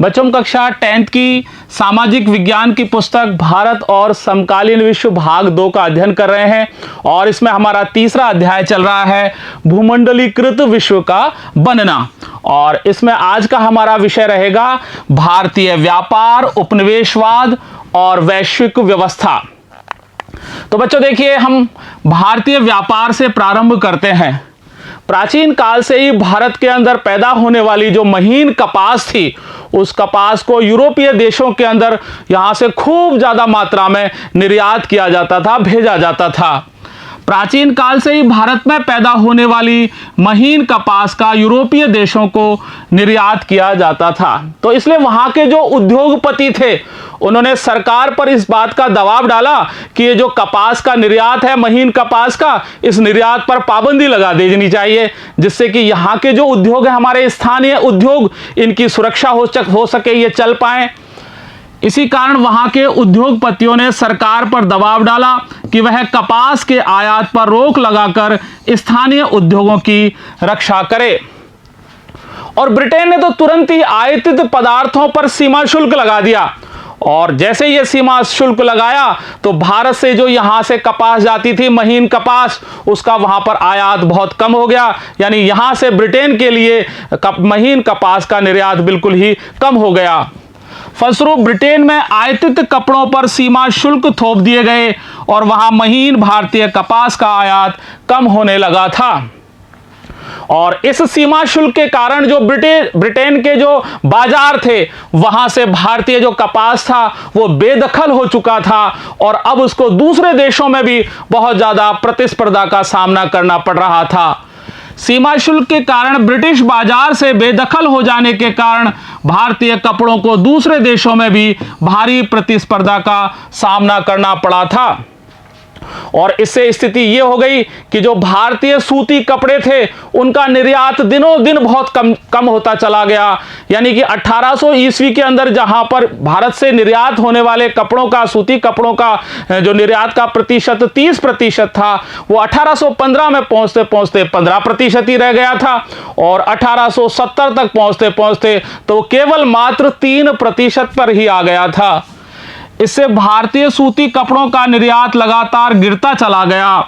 बच्चों कक्षा 10th की सामाजिक विज्ञान की पुस्तक भारत और समकालीन विश्व भाग 2 का अध्ययन कर रहे हैं और इसमें हमारा तीसरा अध्याय चल रहा है भूमंडलीकृत विश्व का बनना। और इसमें आज का हमारा विषय रहेगा भारतीय व्यापार, उपनिवेशवाद और वैश्विक व्यवस्था। तो बच्चों देखिए, हम भारतीय व्यापार से प्रारंभ करते हैं। प्राचीन काल से ही भारत के अंदर पैदा होने वाली जो महीन कपास थी, उस कपास को यूरोपीय देशों के अंदर यहां से खूब ज्यादा मात्रा में निर्यात किया जाता था, भेजा जाता था। प्राचीन काल से ही भारत में पैदा होने वाली महीन कपास का यूरोपीय देशों को निर्यात किया जाता था। तो इसलिए वहां के जो उद्योगपति थे, उन्होंने सरकार पर इस बात का दबाव डाला कि ये जो कपास का निर्यात है, महीन कपास का, इस निर्यात पर पाबंदी लगा देनी चाहिए, जिससे कि यहाँ के जो उद्योग है, हमारे स्थानीय उद्योग, इनकी सुरक्षा हो सके, ये चल पाए। इसी कारण वहां के उद्योगपतियों ने सरकार पर दबाव डाला कि वह कपास के आयात पर रोक लगाकर स्थानीय उद्योगों की रक्षा करे। और ब्रिटेन ने तो तुरंत ही आयातित पदार्थों पर सीमा शुल्क लगा दिया। और जैसे ये सीमा शुल्क लगाया तो भारत से जो यहां से कपास जाती थी, महीन कपास, उसका वहां पर आयात बहुत कम हो गया। यानी यहां से ब्रिटेन के लिए महीन कपास का निर्यात बिल्कुल ही कम हो गया। फलस्वरूप ब्रिटेन में आयातित कपड़ों पर सीमा शुल्क थोप दिए गए और वहां महीन भारतीय कपास का आयात कम होने लगा था। और इस सीमा शुल्क के कारण जो ब्रिटेन के जो बाजार थे, वहां से भारतीय जो कपास था वो बेदखल हो चुका था और अब उसको दूसरे देशों में भी बहुत ज्यादा प्रतिस्पर्धा का सामना करना पड़ रहा था। सीमा शुल्क के कारण ब्रिटिश बाजार से बेदखल हो जाने के कारण भारतीय कपड़ों को दूसरे देशों में भी भारी प्रतिस्पर्धा का सामना करना पड़ा था। और इससे स्थिति यह हो गई कि जो भारतीय सूती कपड़े थे, उनका निर्यात दिनों दिन बहुत कम होता चला गया। यानी कि 1800 ईस्वी के अंदर जहां पर भारत से निर्यात होने वाले कपड़ों का, सूती कपड़ों का जो निर्यात का प्रतिशत 30% था, वो 1815 में पहुंचते पहुंचते 15% ही रह गया था। और 1870 तक पहुंचते पहुंचते तो केवल मात्र 3% पर ही आ गया था। इससे भारतीय सूती कपड़ों का निर्यात लगातार गिरता चला गया।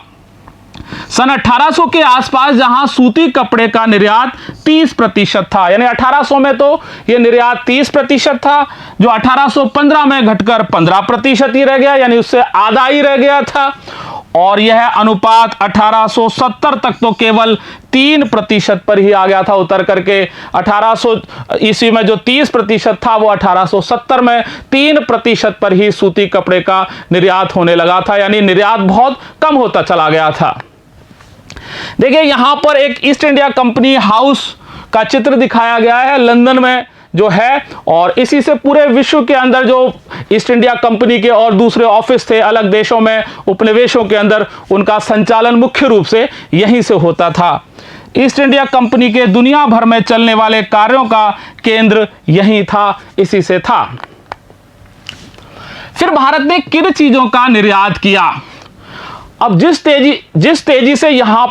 सन 1800 के आसपास जहां सूती कपड़े का निर्यात 30% था, यानी 1800 में तो यह निर्यात 30% था, जो 1815 में घटकर 15% ही रह गया, यानी उससे आधा ही रह गया था। और यह अनुपात 1870 तक तो केवल 3% पर ही आ गया था, उतर करके 1800 ईस्वी में जो 30% था वो 1870 में 3% पर ही सूती कपड़े का निर्यात होने लगा था। यानी निर्यात बहुत कम होता चला गया था। देखिए, यहां पर एक ईस्ट इंडिया कंपनी हाउस का चित्र दिखाया गया है, लंदन में जो है। और इसी से पूरे विश्व के अंदर जो ईस्ट इंडिया कंपनी के और दूसरे ऑफिस थे अलग देशों में, उपनिवेशों के अंदर, उनका संचालन मुख्य रूप से यहीं से होता था। ईस्ट इंडिया कंपनी के दुनिया भर में चलने वाले कार्यों का केंद्र यहीं था, इसी से था। फिर भारत ने किन चीजों का निर्यात किया? अब जिस तेजी से यहाँ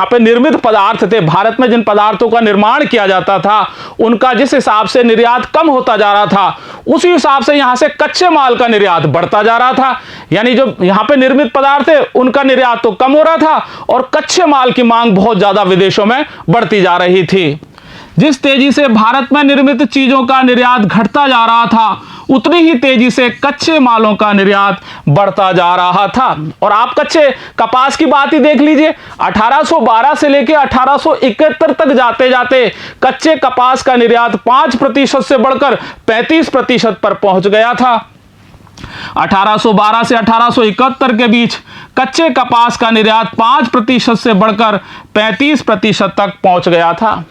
पे निर्मित पदार्थ थे, भारत में जिन पदार्थों का निर्माण किया जाता था, उनका जिस हिसाब से निर्यात कम होता जा रहा था, उसी हिसाब से यहाँ से कच्चे माल का निर्यात बढ़ता जा रहा था। यानी जो यहाँ पे निर्मित पदार्थ थे, उनका निर्यात तो कम हो रहा था और कच्चे माल की मांग बहुत ज्यादा विदेशों में बढ़ती जा रही थी। जिस तेजी से भारत में निर्मित चीजों का निर्यात घटता जा रहा था, उतनी ही तेजी से कच्चे मालों का निर्यात बढ़ता जा रहा था। और आप कच्चे कपास की बात ही देख लीजिए, 1812 से लेकर 1871 तक जाते जाते कच्चे कपास का निर्यात 5% से बढ़कर 35% पर पहुंच गया था। 1812 से 1871 के बीच कच्चे कपास का निर्यात 5% से बढ़कर 35% तक पहुंच गया था।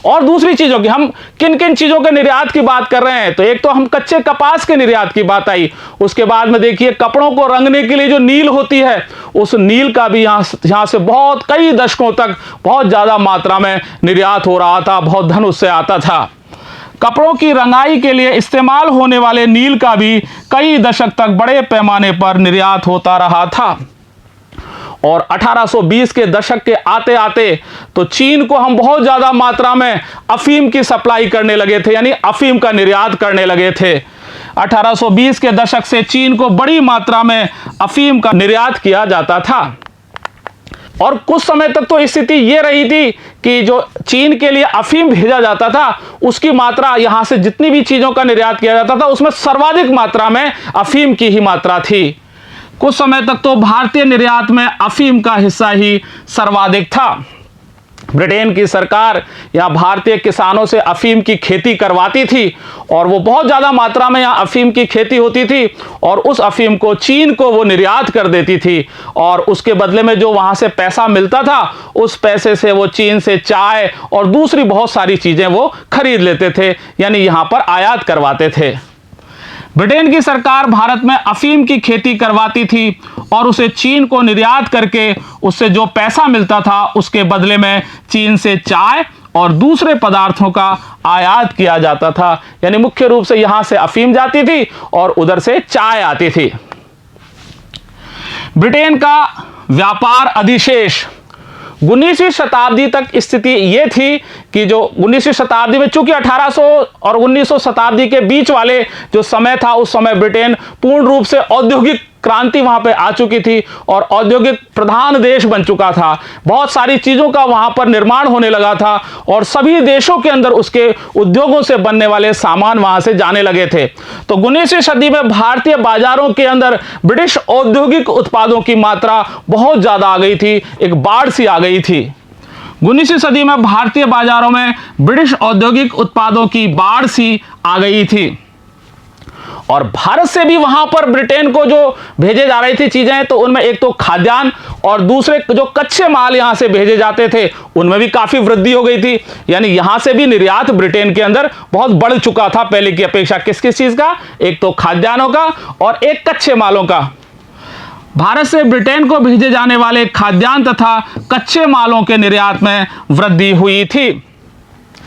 और दूसरी चीजों की, हम किन किन चीजों के निर्यात की बात कर रहे हैं, तो एक तो हम कच्चे कपास के निर्यात की बात आई। उसके बाद में देखिए, कपड़ों को रंगने के लिए जो नील होती है, उस नील का भी यहां से बहुत कई दशकों तक बहुत ज्यादा मात्रा में निर्यात हो रहा था, बहुत धन उससे आता था। कपड़ों की रंगाई के लिए इस्तेमाल होने वाले नील का भी कई दशक तक बड़े पैमाने पर निर्यात होता रहा था। और 1820 के दशक के आते आते तो चीन को हम बहुत ज़्यादा मात्रा में अफीम की सप्लाई करने लगे थे, यानी अफीम का निर्यात करने लगे थे। 1820 के दशक से चीन को बड़ी मात्रा में अफीम का निर्यात किया जाता था। और कुछ समय तक तो स्थिति ये रही थी कि जो चीन के लिए अफीम भेजा जाता था उसकी मात्रा, यहां से जितनी भी चीज़ों का निर्यात किया जाता था उसमें सर्वाधिक मात्रा में अफीम की ही मात्रा थी। कुछ समय तक तो भारतीय निर्यात में अफीम का हिस्सा ही सर्वाधिक था। ब्रिटेन की सरकार यहाँ भारतीय किसानों से अफीम की खेती करवाती थी और वो बहुत ज़्यादा मात्रा में यहाँ अफीम की खेती होती थी और उस अफीम को चीन को वो निर्यात कर देती थी और उसके बदले में जो वहाँ से पैसा मिलता था उस पैसे से वो चीन से चाय और दूसरी बहुत सारी चीज़ें वो खरीद लेते थे, यानी यहाँ पर आयात करवाते थे। ब्रिटेन की सरकार भारत में अफीम की खेती करवाती थी और उसे चीन को निर्यात करके उससे जो पैसा मिलता था उसके बदले में चीन से चाय और दूसरे पदार्थों का आयात किया जाता था, यानी मुख्य रूप से यहां से अफीम जाती थी और उधर से चाय आती थी। ब्रिटेन का व्यापार अधिशेष 19वीं शताब्दी तक स्थिति ये थी कि जो 19वीं शताब्दी में, चूंकि 1800 और 1900 शताब्दी के बीच वाले जो समय था उस समय ब्रिटेन पूर्ण रूप से औद्योगिक क्रांति वहां पे आ चुकी थी और औद्योगिक प्रधान देश बन चुका था। बहुत सारी चीज़ों का वहां पर निर्माण होने लगा था और सभी देशों के अंदर उसके उद्योगों से बनने वाले सामान वहां से जाने लगे थे। तो 19वीं सदी में भारतीय बाजारों के अंदर ब्रिटिश औद्योगिक उत्पादों की मात्रा बहुत ज़्यादा आ गई थी, एक बाढ़ सी आ गई थी। 19वीं सदी में भारतीय बाजारों में ब्रिटिश औद्योगिक उत्पादों की बाढ़ सी आ गई थी और भारत से भी वहां पर ब्रिटेन को जो भेजे जा रही थी चीजें, तो उनमें एक तो खाद्यान्न और दूसरे जो कच्चे माल यहां से भेजे जाते थे उनमें भी काफी वृद्धि हो गई थी, यानी यहां से भी निर्यात ब्रिटेन के अंदर बहुत बढ़ चुका था पहले की अपेक्षा। किस किस चीज का? एक तो खाद्यान्नों का और एक कच्चे मालों का। भारत से ब्रिटेन को भेजे जाने वाले खाद्यान्न तथा कच्चे मालों के निर्यात में वृद्धि हुई थी,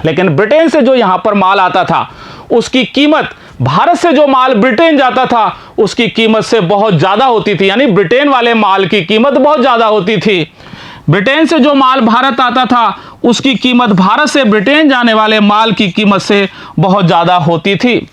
लेकिन ब्रिटेन से जो यहां पर माल आता था उसकी कीमत भारत से जो माल ब्रिटेन जाता था उसकी कीमत से बहुत ज्यादा होती थी, यानी ब्रिटेन वाले माल की कीमत बहुत ज्यादा होती थी। ब्रिटेन से जो माल भारत आता था उसकी कीमत भारत से ब्रिटेन जाने वाले माल की कीमत से बहुत ज्यादा होती थी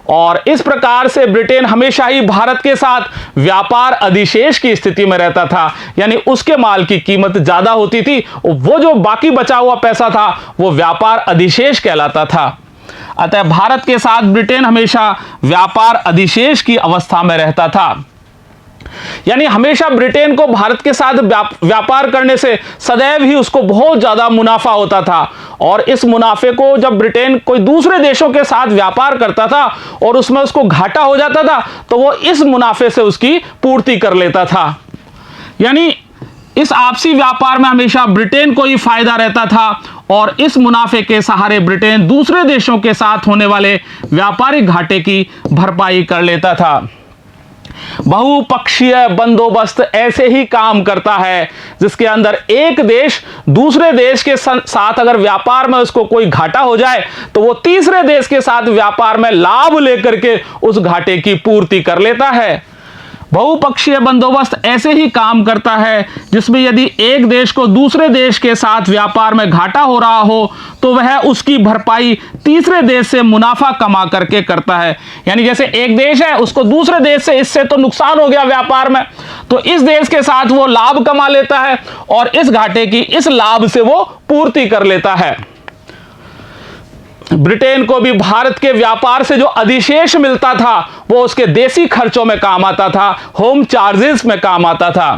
और इस प्रकार से ब्रिटेन हमेशा ही भारत के साथ व्यापार अधिशेष की स्थिति में रहता था, यानी उसके माल की कीमत ज्यादा होती थी, वो जो बाकी बचा हुआ पैसा था वो व्यापार अधिशेष कहलाता था। अतः भारत के साथ ब्रिटेन हमेशा व्यापार अधिशेष की अवस्था में रहता था, यानी हमेशा ब्रिटेन को भारत के साथ व्यापार करने से सदैव ही उसको बहुत ज्यादा मुनाफा होता था और इस मुनाफे को जब ब्रिटेन कोई दूसरे देशों के साथ व्यापार करता था और उसमें उसको घाटा हो जाता था तो वो इस मुनाफे से उसकी पूर्ति कर लेता था, यानी इस आपसी व्यापार में हमेशा ब्रिटेन को ही फायदा रहता था और इस मुनाफे के सहारे ब्रिटेन दूसरे देशों के साथ होने वाले व्यापारिक घाटे की भरपाई कर लेता था। बहुपक्षीय बंदोबस्त ऐसे ही काम करता है जिसके अंदर एक देश दूसरे देश के साथ अगर व्यापार में उसको कोई घाटा हो जाए तो वो तीसरे देश के साथ व्यापार में लाभ लेकर के उस घाटे की पूर्ति कर लेता है। बहुपक्षीय बंदोबस्त ऐसे ही काम करता है जिसमें यदि एक देश को दूसरे देश के साथ व्यापार में घाटा हो रहा हो तो वह उसकी भरपाई तीसरे देश से मुनाफा कमा करके करता है, यानी जैसे एक देश है उसको दूसरे देश से इससे तो नुकसान हो गया व्यापार में, तो इस देश के साथ वो लाभ कमा लेता है और इस घाटे की इस लाभ से वो पूर्ति कर लेता है। ब्रिटेन को भी भारत के व्यापार से जो अधिशेष मिलता था वो उसके देसी खर्चों में काम आता था, होम चार्जेस में काम आता था।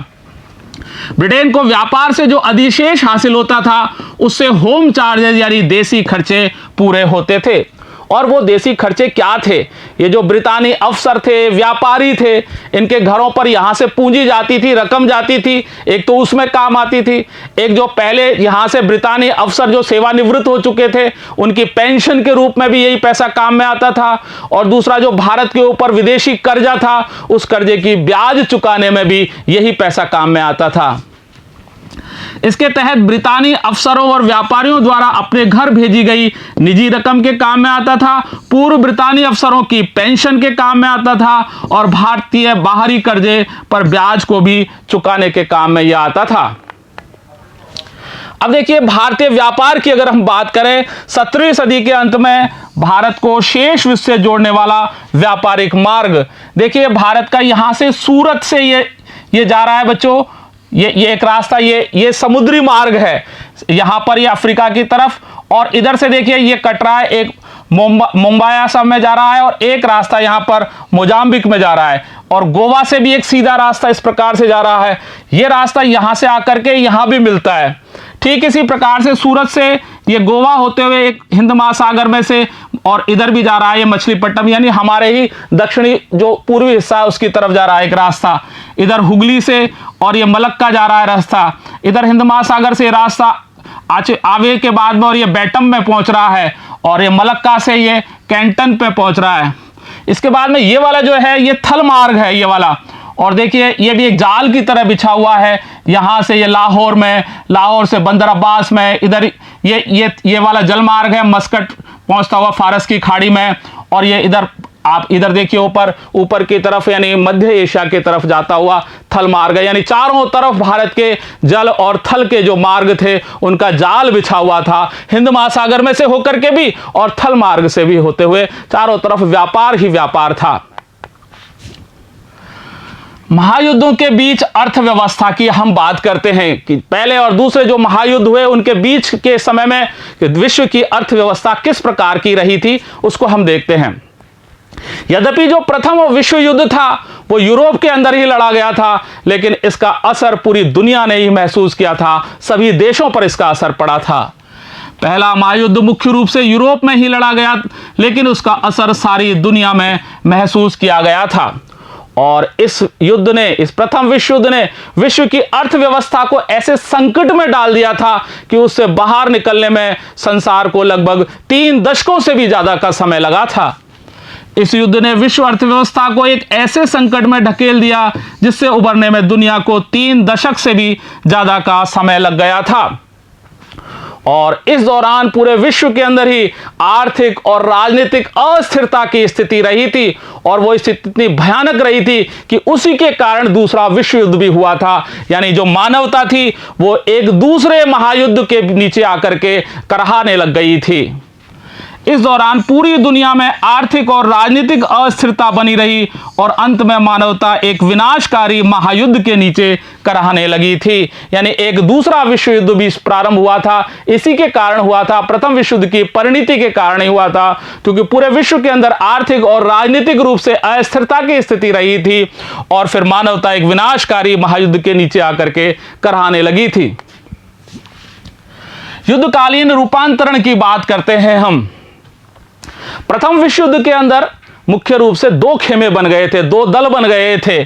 ब्रिटेन को व्यापार से जो अधिशेष हासिल होता था उससे होम चार्जेस यानी देसी खर्चे पूरे होते थे। और वो देसी खर्चे क्या थे? ये जो ब्रितानी अफसर थे, व्यापारी थे, इनके घरों पर यहाँ से पूंजी जाती थी, रकम जाती थी, एक तो उसमें काम आती थी। एक जो पहले यहाँ से ब्रितानी अफसर जो सेवानिवृत्त हो चुके थे उनकी पेंशन के रूप में भी यही पैसा काम में आता था और दूसरा जो भारत के ऊपर विदेशी कर्जा था उस कर्जे की ब्याज चुकाने में भी यही पैसा काम में आता था। इसके तहत ब्रितानी अफसरों और व्यापारियों द्वारा अपने घर भेजी गई निजी रकम के काम में आता था, पूर्व ब्रितानी अफसरों की पेंशन के काम में आता था और भारतीय बाहरी कर्जे पर ब्याज को भी चुकाने के काम में यह आता था। अब देखिए, भारतीय व्यापार की अगर हम बात करें, 17वीं सदी के अंत में भारत को शेष विश्व से जोड़ने वाला व्यापारिक मार्ग, देखिए भारत का यहां से सूरत से ये जा रहा है बच्चों, ये एक रास्ता, ये समुद्री मार्ग है, यहां पर ये अफ्रीका की तरफ, और इधर से देखिए ये कट रहा है, एक मुंबई असम में जा रहा है और एक रास्ता यहां पर मोजाम्बिक में जा रहा है, और गोवा से भी एक सीधा रास्ता इस प्रकार से जा रहा है। ये रास्ता यहां से आकर के यहां भी मिलता है। ठीक इसी प्रकार से सूरत से ये गोवा होते हुए एक हिंद महासागर में से और इधर भी जा रहा है ये मछलीपट्टनम, यानी हमारे ही दक्षिणी जो पूर्वी हिस्सा है उसकी तरफ जा रहा है एक रास्ता, इधर हुगली से, और ये मलक्का जा रहा है रास्ता, इधर हिंद महासागर से रास्ता आवे के बाद में और ये बैटम में पहुंच रहा है, और ये मलक्का से ये कैंटन पे पहुंच रहा है। इसके बाद में ये वाला जो है ये थल मार्ग है ये वाला, और देखिए ये भी एक जाल की तरह बिछा हुआ है, यहां से ये लाहौर में, लाहौर से बंदर अब्बास में, इधर ये वाला जल मार्ग है मस्कट पहुंचता हुआ फारस की खाड़ी में, और ये इधर आप इधर देखिए ऊपर की तरफ यानी मध्य एशिया की तरफ जाता हुआ थल मार्ग है। यानी चारों तरफ भारत के जल और थल के जो मार्ग थे उनका जाल बिछा हुआ था, हिंद महासागर में से होकर के भी और थल मार्ग से भी होते हुए चारों तरफ व्यापार ही व्यापार था। महायुद्धों के बीच अर्थव्यवस्था की हम बात करते हैं कि पहले और दूसरे जो महायुद्ध हुए उनके बीच के समय में विश्व की अर्थव्यवस्था किस प्रकार की रही थी उसको हम देखते हैं। यद्यपि जो प्रथम विश्व युद्ध था वो यूरोप के अंदर ही लड़ा गया था, लेकिन इसका असर पूरी दुनिया ने ही महसूस किया था, सभी देशों पर इसका असर पड़ा था। पहला महायुद्ध मुख्य रूप से यूरोप में ही लड़ा गया, लेकिन उसका असर सारी दुनिया में महसूस किया गया था। और इस प्रथम विश्व युद्ध ने विश्व की अर्थव्यवस्था को ऐसे संकट में डाल दिया था कि उससे बाहर निकलने में संसार को लगभग 3 दशकों से भी ज्यादा का समय लगा था। इस युद्ध ने विश्व अर्थव्यवस्था को एक ऐसे संकट में ढकेल दिया जिससे उबरने में दुनिया को 3 दशक से भी ज्यादा का समय लग गया था। और इस दौरान पूरे विश्व के अंदर ही आर्थिक और राजनीतिक अस्थिरता की स्थिति रही थी, और वो स्थिति इतनी भयानक रही थी कि उसी के कारण दूसरा विश्व युद्ध भी हुआ था। यानी जो मानवता थी वो एक दूसरे महायुद्ध के नीचे आकर के कराहने लग गई थी। इस दौरान पूरी दुनिया में आर्थिक और राजनीतिक अस्थिरता बनी रही और अंत में मानवता एक विनाशकारी महायुद्ध के नीचे कराहने लगी थी। यानी एक दूसरा विश्व युद्ध भी प्रारंभ हुआ था, इसी के कारण हुआ था, प्रथम विश्व युद्ध की परिणति के कारण ही हुआ था, क्योंकि पूरे विश्व के अंदर आर्थिक और राजनीतिक रूप से अस्थिरता की स्थिति रही थी और फिर मानवता एक विनाशकारी महायुद्ध के नीचे आकर के कराहने लगी थी। युद्धकालीन रूपांतरण की बात करते हैं हम। प्रथम विश्व युद्ध के अंदर मुख्य रूप से 2 खेमे बन गए थे, 2 दल बन गए थे।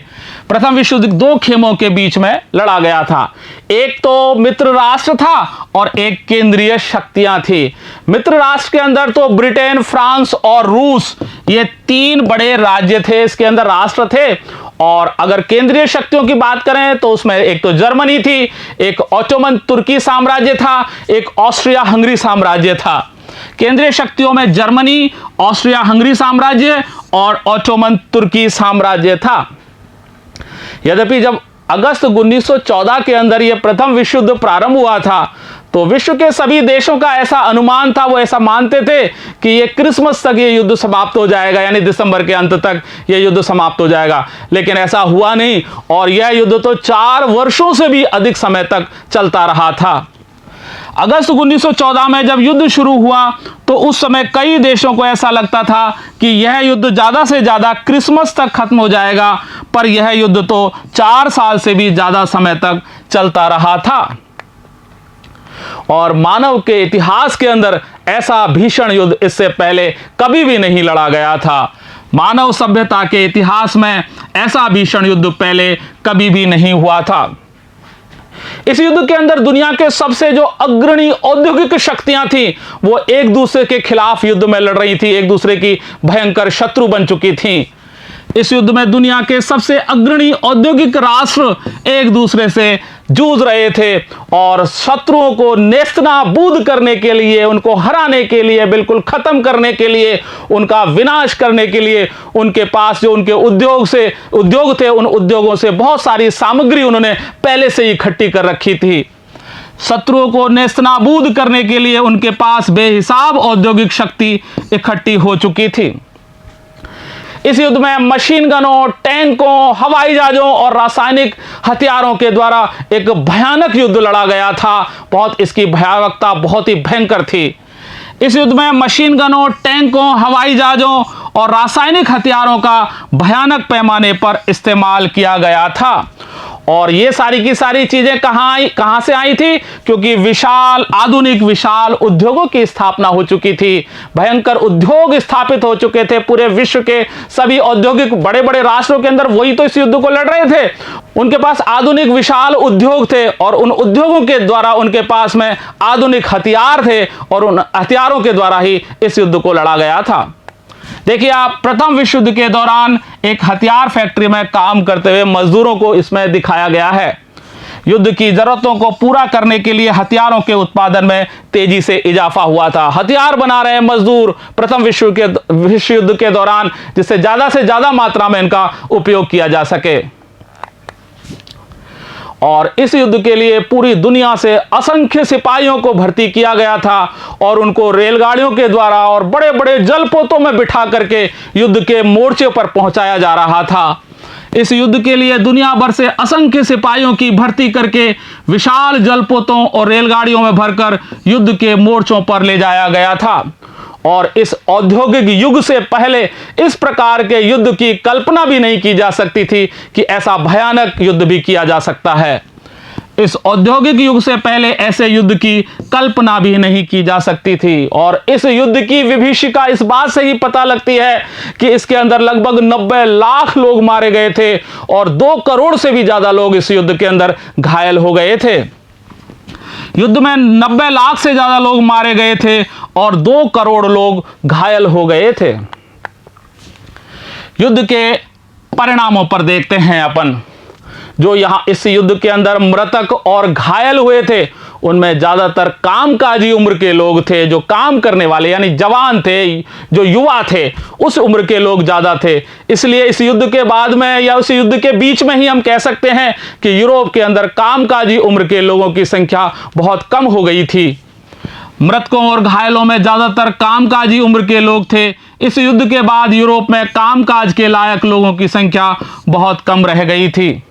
प्रथम विश्व युद्ध 2 खेमों के बीच में लड़ा गया था। एक तो मित्र राष्ट्र था और एक केंद्रीय शक्तियां थी। मित्र राष्ट्र के अंदर तो ब्रिटेन, फ्रांस और रूस, ये 3 बड़े राज्य थे, इसके अंदर राष्ट्र थे। और अगर केंद्रीय शक्तियों की बात करें तो उसमें एक तो जर्मनी थी, एक ऑटोमन तुर्की साम्राज्य था, एक ऑस्ट्रिया हंगरी साम्राज्य था। केंद्रीय शक्तियों में जर्मनी, ऑस्ट्रिया हंगरी साम्राज्य और ऑटोमन तुर्की साम्राज्य था। यद्यपि जब अगस्त 1914 के अंदर यह प्रथम विश्व युद्ध प्रारंभ हुआ था तो विश्व के सभी देशों का ऐसा अनुमान था, वो ऐसा मानते थे कि ये क्रिसमस तक ये युद्ध समाप्त हो जाएगा, यानी दिसंबर के अंत तक ये युद्ध समाप्त हो जाएगा। लेकिन ऐसा हुआ नहीं और यह युद्ध तो 4 वर्षों से भी अधिक समय तक चलता रहा था। अगस्त 1914 में जब युद्ध शुरू हुआ तो उस समय कई देशों को ऐसा लगता था कि यह युद्ध ज़्यादा से ज़्यादा क्रिसमस तक खत्म हो जाएगा, पर यह युद्ध तो 4 साल से भी ज़्यादा समय तक चलता रहा था। और मानव के इतिहास के अंदर ऐसा भीषण युद्ध इससे पहले कभी भी नहीं लड़ा गया था। मानव सभ्यता के इतिहास में ऐसा भीषण युद्ध पहले कभी भी नहीं हुआ था। इस युद्ध के अंदर दुनिया के सबसे जो अग्रणी औद्योगिक शक्तियां थी वो एक दूसरे के खिलाफ युद्ध में लड़ रही थी, एक दूसरे की भयंकर शत्रु बन चुकी थी। इस युद्ध में दुनिया के सबसे अग्रणी औद्योगिक राष्ट्र एक दूसरे से जूझ रहे थे और शत्रुओं को नेस्तनाबूद करने के लिए, उनको हराने के लिए, बिल्कुल खत्म करने के लिए, उनका विनाश करने के लिए उनके पास जो उनके उद्योग थे, उन उद्योगों से बहुत सारी सामग्री उन्होंने पहले से ही इकट्ठी कर रखी थी। शत्रुओं को नेस्तनाबूद करने के लिए उनके पास बेहिसाब औद्योगिक शक्ति इकट्ठी हो चुकी थी। इस युद्ध में मशीन गनों, टैंकों, हवाई जहाजों और रासायनिक हथियारों के द्वारा एक भयानक युद्ध लड़ा गया था। इसकी भयावहता बहुत ही भयंकर थी। इस युद्ध में मशीन गनों, टैंकों, हवाई जहाजों और रासायनिक हथियारों का भयानक पैमाने पर इस्तेमाल किया गया था। और ये सारी की सारी चीजें कहां से आई थी? क्योंकि आधुनिक विशाल उद्योगों की स्थापना हो चुकी थी। भयंकर उद्योग स्थापित हो चुके थे पूरे विश्व के सभी औद्योगिक बड़े बड़े राष्ट्रों के अंदर। वही तो इस युद्ध को लड़ रहे थे। उनके पास आधुनिक विशाल उद्योग थे और उन उद्योगों के द्वारा उनके पास में आधुनिक हथियार थे और उन हथियारों के द्वारा ही इस युद्ध को लड़ा गया था। देखिए आप, प्रथम विश्व युद्ध के दौरान एक हथियार फैक्ट्री में काम करते हुए मजदूरों को इसमें दिखाया गया है। युद्ध की जरूरतों को पूरा करने के लिए हथियारों के उत्पादन में तेजी से इजाफा हुआ था। हथियार बना रहे मजदूर प्रथम विश्व युद्ध के दौरान, जिससे ज्यादा से ज्यादा मात्रा में इनका उपयोग किया जा सके। और इस युद्ध के लिए पूरी दुनिया से असंख्य सिपाहियों को भर्ती किया गया था और उनको रेलगाड़ियों के द्वारा और बड़े बड़े जलपोतों में बिठा करके युद्ध के मोर्चे पर पहुंचाया जा रहा था। इस युद्ध के लिए दुनिया भर से असंख्य सिपाहियों की भर्ती करके विशाल जलपोतों और रेलगाड़ियों में भरकर युद्ध के मोर्चों पर ले जाया गया था। और इस औद्योगिक युग से पहले इस प्रकार के युद्ध की कल्पना भी नहीं की जा सकती थी कि ऐसा भयानक युद्ध भी किया जा सकता है। इस औद्योगिक युग से पहले ऐसे युद्ध की कल्पना भी नहीं की जा सकती थी। और इस युद्ध की विभीषिका इस बात से ही पता लगती है कि इसके अंदर लगभग 90 लाख लोग मारे गए थे और 2 करोड़ से भी ज्यादा लोग इस युद्ध के अंदर घायल हो गए थे। युद्ध में 90 लाख से ज्यादा लोग मारे गए थे और 2 करोड़ लोग घायल हो गए थे। युद्ध के परिणामों पर देखते हैं अपन। जो यहां इस युद्ध के अंदर मृतक और घायल हुए थे, उनमें ज्यादातर कामकाजी उम्र के लोग थे, जो काम करने वाले यानी जवान थे, जो युवा थे, उस उम्र के लोग ज्यादा थे। इसलिए इस युद्ध के बाद में या उस युद्ध के बीच में ही हम कह सकते हैं कि यूरोप के अंदर कामकाजी उम्र के लोगों की संख्या बहुत कम हो गई थी। मृतकों और घायलों में ज्यादातर कामकाजी उम्र के लोग थे। इस युद्ध के बाद यूरोप में कामकाज के लायक लोगों की संख्या बहुत कम रह गई थी।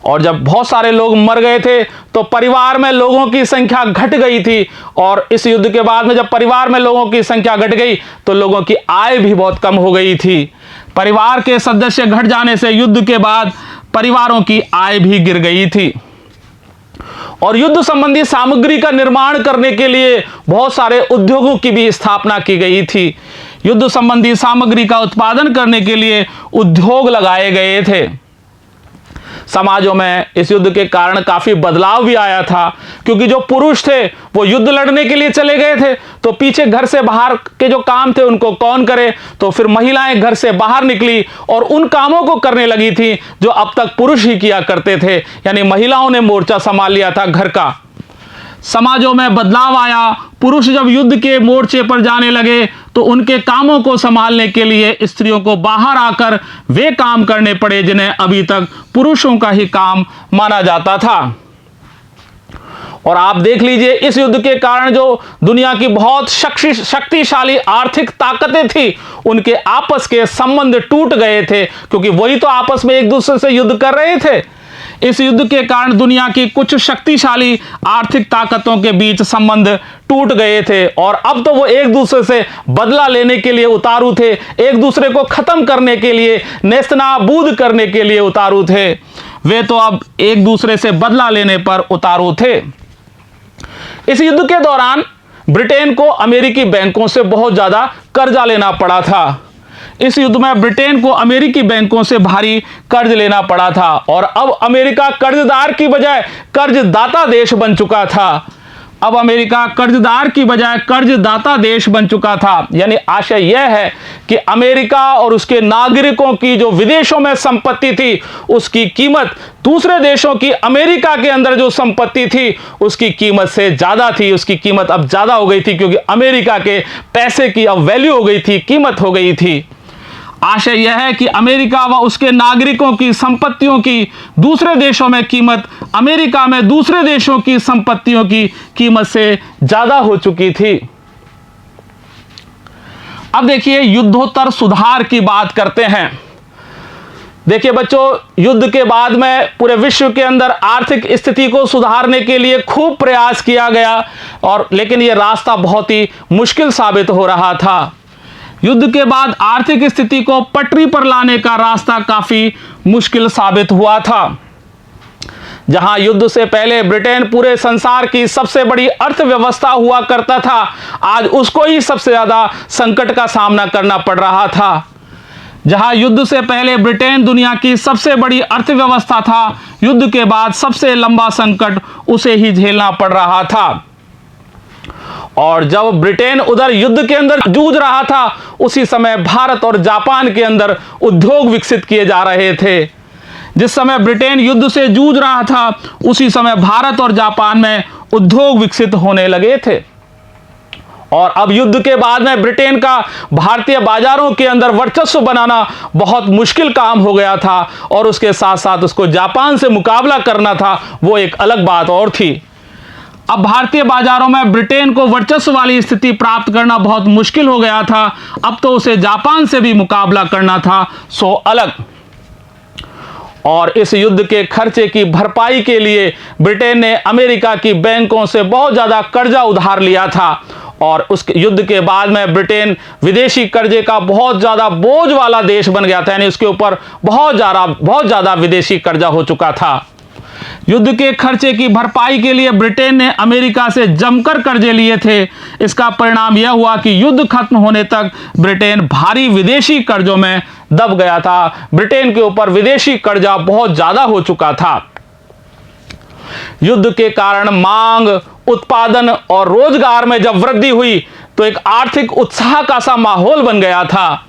और जब बहुत सारे लोग मर गए थे तो परिवार में लोगों की संख्या घट गई थी। और इस युद्ध के बाद में जब परिवार में लोगों की संख्या घट गई तो लोगों की आय भी बहुत कम हो गई थी। परिवार के सदस्य घट जाने से युद्ध के बाद परिवारों की आय भी गिर गई थी। और युद्ध संबंधी सामग्री का निर्माण करने के लिए बहुत सारे उद्योगों की भी स्थापना की गई थी। युद्ध संबंधी सामग्री का उत्पादन करने के लिए उद्योग लगाए गए थे। समाजों में इस युद्ध के कारण काफी बदलाव भी आया था, क्योंकि जो पुरुष थे वो युद्ध लड़ने के लिए चले गए थे तो पीछे घर से बाहर के जो काम थे उनको कौन करे। तो फिर महिलाएं घर से बाहर निकली और उन कामों को करने लगी थी जो अब तक पुरुष ही किया करते थे, यानी महिलाओं ने मोर्चा संभाल लिया था घर का। समाजों में बदलाव आया। पुरुष जब युद्ध के मोर्चे पर जाने लगे तो उनके कामों को संभालने के लिए स्त्रियों को बाहर आकर वे काम करने पड़े जिन्हें अभी तक पुरुषों का ही काम माना जाता था। और आप देख लीजिए, इस युद्ध के कारण जो दुनिया की बहुत शक्तिशाली आर्थिक ताकतें थी उनके आपस के संबंध टूट गए थे, क्योंकि वही तो आपस में एक दूसरे से युद्ध कर रहे थे। इस युद्ध के कारण दुनिया की कुछ शक्तिशाली आर्थिक ताकतों के बीच संबंध टूट गए थे और अब तो वो एक दूसरे से बदला लेने के लिए उतारू थे, एक दूसरे को खत्म करने के लिए, नेस्तनाबूद करने के लिए उतारू थे। वे तो अब एक दूसरे से बदला लेने पर उतारू थे। इस युद्ध के दौरान ब्रिटेन को अमेरिकी बैंकों से बहुत ज्यादा कर्जा लेना पड़ा था। इस युद्ध में ब्रिटेन को अमेरिकी बैंकों से भारी कर्ज लेना पड़ा था और अब अमेरिका कर्जदार की बजाय कर्जदाता देश बन चुका था। अब अमेरिका कर्जदार की बजाय कर्जदाता देश बन चुका था। यानी आशय यह है कि अमेरिका और उसके नागरिकों की जो विदेशों में संपत्ति थी उसकी कीमत दूसरे देशों की अमेरिका के अंदर जो संपत्ति थी उसकी कीमत से ज्यादा थी। उसकी कीमत अब ज्यादा हो गई थी क्योंकि अमेरिका के पैसे की अब वैल्यू हो गई थी, कीमत हो गई थी। आशय यह है कि अमेरिका व उसके नागरिकों की संपत्तियों की दूसरे देशों में कीमत अमेरिका में दूसरे देशों की संपत्तियों की कीमत से ज्यादा हो चुकी थी। अब देखिए युद्धोत्तर सुधार की बात करते हैं। देखिए बच्चों, युद्ध के बाद में पूरे विश्व के अंदर आर्थिक स्थिति को सुधारने के लिए खूब प्रयास किया गया और लेकिन यह रास्ता बहुत ही मुश्किल साबित हो रहा था। युद्ध के बाद आर्थिक स्थिति को पटरी पर लाने का रास्ता काफी मुश्किल साबित हुआ था। जहां युद्ध से पहले ब्रिटेन पूरे संसार की सबसे बड़ी अर्थव्यवस्था हुआ करता था, आज उसको ही सबसे ज्यादा संकट का सामना करना पड़ रहा था। जहां युद्ध से पहले ब्रिटेन दुनिया की सबसे बड़ी अर्थव्यवस्था था, युद्ध के बाद सबसे लंबा संकट उसे ही झेलना पड़ रहा था। और जब ब्रिटेन उधर युद्ध के अंदर जूझ रहा था, उसी समय भारत और जापान के अंदर उद्योग विकसित किए जा रहे थे। जिस समय ब्रिटेन युद्ध से जूझ रहा था, उसी समय भारत और जापान में उद्योग विकसित होने लगे थे। और अब युद्ध के बाद में ब्रिटेन का भारतीय बाजारों के अंदर वर्चस्व बनाना बहुत मुश्किल काम हो गया था और उसके साथ साथ उसको जापान से मुकाबला करना था, वो एक अलग बात और थी। अब भारतीय बाजारों में ब्रिटेन को वर्चस्व वाली स्थिति प्राप्त करना बहुत मुश्किल हो गया था। अब तो उसे जापान से भी मुकाबला करना था, सो अलग। और इस युद्ध के खर्चे की भरपाई के लिए ब्रिटेन ने अमेरिका की बैंकों से बहुत ज्यादा कर्जा उधार लिया था और उस युद्ध के बाद में ब्रिटेन विदेशी कर्जे का बहुत ज्यादा बोझ वाला देश बन गया था, यानी उसके ऊपर बहुत ज्यादा विदेशी कर्जा हो चुका था। युद्ध के खर्चे की भरपाई के लिए ब्रिटेन ने अमेरिका से जमकर कर्जे लिए थे। इसका परिणाम यह हुआ कि युद्ध खत्म होने तक ब्रिटेन भारी विदेशी कर्जों में दब गया था। ब्रिटेन के ऊपर विदेशी कर्जा बहुत ज्यादा हो चुका था। युद्ध के कारण मांग, उत्पादन और रोजगार में जब वृद्धि हुई तो एक आर्थिक उत्साह का सा माहौल बन गया था।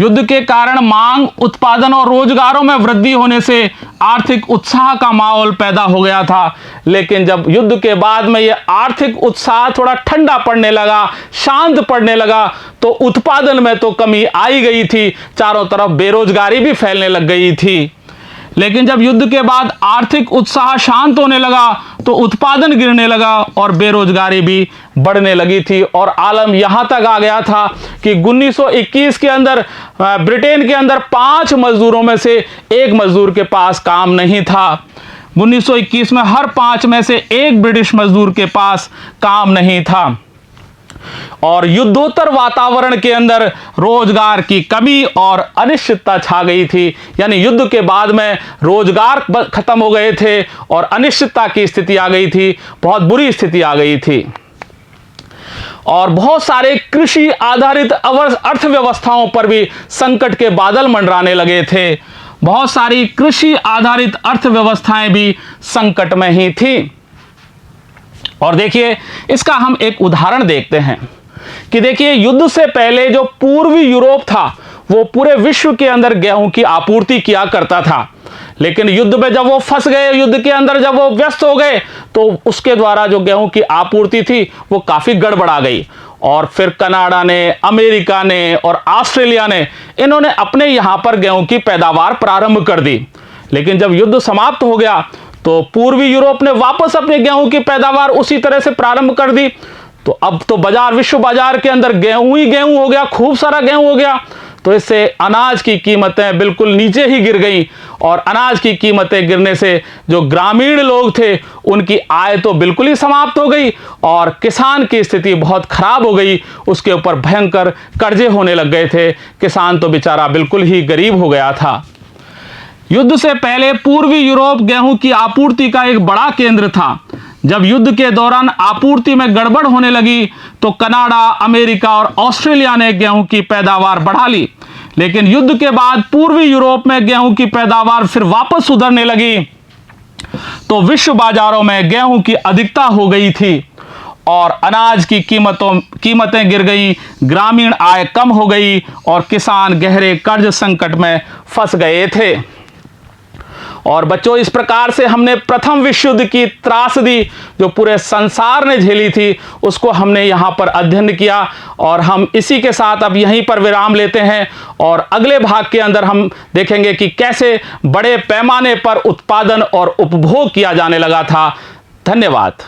युद्ध के कारण मांग, उत्पादन और रोजगारों में वृद्धि होने से आर्थिक उत्साह का माहौल पैदा हो गया था। लेकिन जब युद्ध के बाद में यह आर्थिक उत्साह थोड़ा ठंडा पड़ने लगा, शांत पड़ने लगा, तो उत्पादन में तो कमी आई गई थी, चारों तरफ बेरोजगारी भी फैलने लग गई थी। लेकिन जब युद्ध के बाद आर्थिक उत्साह शांत होने लगा तो उत्पादन गिरने लगा और बेरोजगारी भी बढ़ने लगी थी और आलम यहां तक आ गया था कि 1921 के अंदर ब्रिटेन के अंदर 5 मजदूरों में से 1 मजदूर के पास काम नहीं था। 1921 में हर 5 में से 1 ब्रिटिश मजदूर के पास काम नहीं था। और युद्धोत्तर वातावरण के अंदर रोजगार की कमी और अनिश्चितता छा गई थी, यानी युद्ध के बाद में रोजगार खत्म हो गए थे और अनिश्चितता की स्थिति आ गई थी, बहुत बुरी स्थिति आ गई थी। और बहुत सारे कृषि आधारित अर्थव्यवस्थाओं पर भी संकट के बादल मंडराने लगे थे। बहुत सारी कृषि आधारित अर्थव्यवस्थाएं भी संकट में ही थी। और देखिए इसका हम एक उदाहरण देखते हैं कि देखिए युद्ध से पहले जो पूर्वी यूरोप था वो पूरे विश्व के अंदर गेहूं की आपूर्ति किया करता था। लेकिन युद्ध में जब वो फंस गए, युद्ध के अंदर जब वो व्यस्त हो गए, तो उसके द्वारा जो गेहूं की आपूर्ति थी वो काफी गड़बड़ा गई। और फिर कनाडा ने, अमेरिका ने और ऑस्ट्रेलिया ने इन्होंने अपने यहां पर गेहूं की पैदावार प्रारंभ कर दी। लेकिन जब युद्ध समाप्त हो गया तो पूर्वी यूरोप ने वापस अपने गेहूं की पैदावार उसी तरह से प्रारंभ कर दी। तो अब तो बाजार, विश्व बाजार के अंदर गेहूं ही गेहूं हो गया, खूब सारा गेहूं हो गया। तो इससे अनाज की कीमतें बिल्कुल नीचे ही गिर गई और अनाज की कीमतें गिरने से जो ग्रामीण लोग थे उनकी आय तो बिल्कुल ही समाप्त हो गई और किसान की स्थिति बहुत खराब हो गई। उसके ऊपर भयंकर कर्जे होने लग गए थे। किसान तो बेचारा बिल्कुल ही गरीब हो गया था। युद्ध से पहले पूर्वी यूरोप गेहूं की आपूर्ति का एक बड़ा केंद्र था। जब युद्ध के दौरान आपूर्ति में गड़बड़ होने लगी तो कनाडा, अमेरिका और ऑस्ट्रेलिया ने गेहूं की पैदावार बढ़ा ली। लेकिन युद्ध के बाद पूर्वी यूरोप में गेहूं की पैदावार फिर वापस सुधरने लगी तो विश्व बाजारों में गेहूं की अधिकता हो गई थी और अनाज की कीमतें गिर गई, ग्रामीण आय कम हो गई और किसान गहरे कर्ज संकट में फंस गए थे। और बच्चों, इस प्रकार से हमने प्रथम विश्व युद्ध की त्रासदी जो पूरे संसार ने झेली थी उसको हमने यहाँ पर अध्ययन किया, और हम इसी के साथ अब यहीं पर विराम लेते हैं। और अगले भाग के अंदर हम देखेंगे कि कैसे बड़े पैमाने पर उत्पादन और उपभोग किया जाने लगा था। धन्यवाद।